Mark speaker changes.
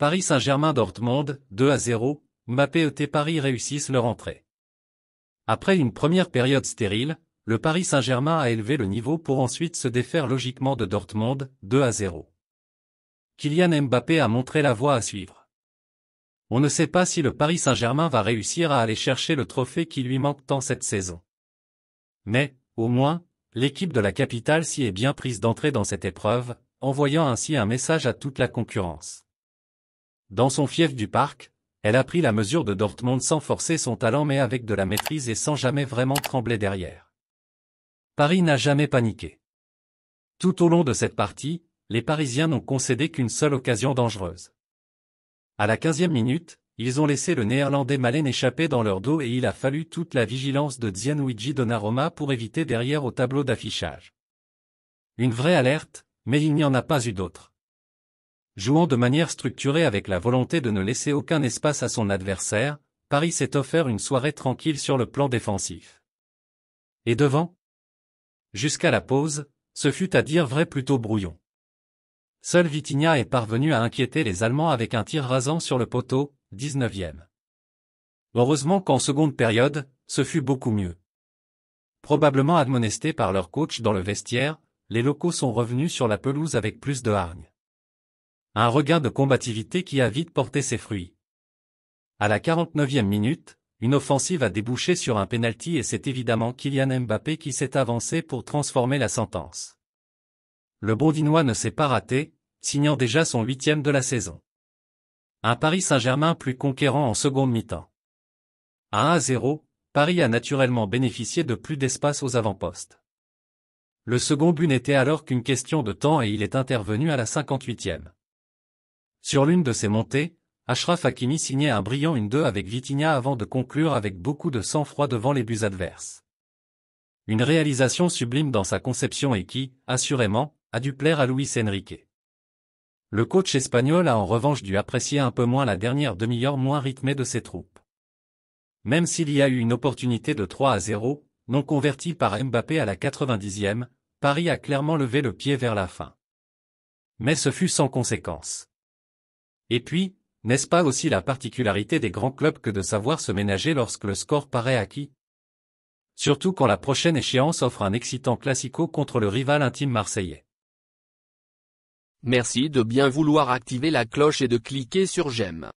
Speaker 1: Paris Saint-Germain-Dortmund, 2-0, Mbappé et Paris réussissent leur entrée. Après une première période stérile, le Paris Saint-Germain a élevé le niveau pour ensuite se défaire logiquement de Dortmund, 2-0. Kylian Mbappé a montré la voie à suivre. On ne sait pas si le Paris Saint-Germain va réussir à aller chercher le trophée qui lui manque tant cette saison. Mais, au moins, l'équipe de la capitale s'y est bien prise d'entrer dans cette épreuve, envoyant ainsi un message à toute la concurrence. Dans son fief du Parc, elle a pris la mesure de Dortmund sans forcer son talent mais avec de la maîtrise et sans jamais vraiment trembler derrière. Paris n'a jamais paniqué. Tout au long de cette partie, les Parisiens n'ont concédé qu'une seule occasion dangereuse. À la 15e minute, ils ont laissé le Néerlandais Malen échapper dans leur dos et il a fallu toute la vigilance de Gianluigi Donnarumma pour éviter derrière au tableau d'affichage. Une vraie alerte, mais il n'y en a pas eu d'autre. Jouant de manière structurée avec la volonté de ne laisser aucun espace à son adversaire, Paris s'est offert une soirée tranquille sur le plan défensif. Et devant ? Jusqu'à la pause, ce fut à dire vrai plutôt brouillon. Seul Vitinha est parvenu à inquiéter les Allemands avec un tir rasant sur le poteau, 19e. Heureusement qu'en seconde période, ce fut beaucoup mieux. Probablement admonestés par leur coach dans le vestiaire, les locaux sont revenus sur la pelouse avec plus de hargne. Un regain de combativité qui a vite porté ses fruits. À la 49e minute, une offensive a débouché sur un penalty et c'est évidemment Kylian Mbappé qui s'est avancé pour transformer la sentence. Le Bondinois ne s'est pas raté, signant déjà son 8e de la saison. Un Paris Saint-Germain plus conquérant en seconde mi-temps. À 1-0, Paris a naturellement bénéficié de plus d'espace aux avant-postes. Le second but n'était alors qu'une question de temps et il est intervenu à la 58e. Sur l'une de ses montées, Achraf Hakimi signait un brillant 1-2 avec Vitinha avant de conclure avec beaucoup de sang-froid devant les buts adverses. Une réalisation sublime dans sa conception et qui, assurément, a dû plaire à Luis Enrique. Le coach espagnol a en revanche dû apprécier un peu moins la dernière demi-heure moins rythmée de ses troupes. Même s'il y a eu une opportunité de 3-0, non convertie par Mbappé à la 90e, Paris a clairement levé le pied vers la fin. Mais ce fut sans conséquence. Et puis, n'est-ce pas aussi la particularité des grands clubs que de savoir se ménager lorsque le score paraît acquis ? Surtout quand la prochaine échéance offre un excitant classico contre le rival intime marseillais.
Speaker 2: Merci de bien vouloir activer la cloche et de cliquer sur j'aime.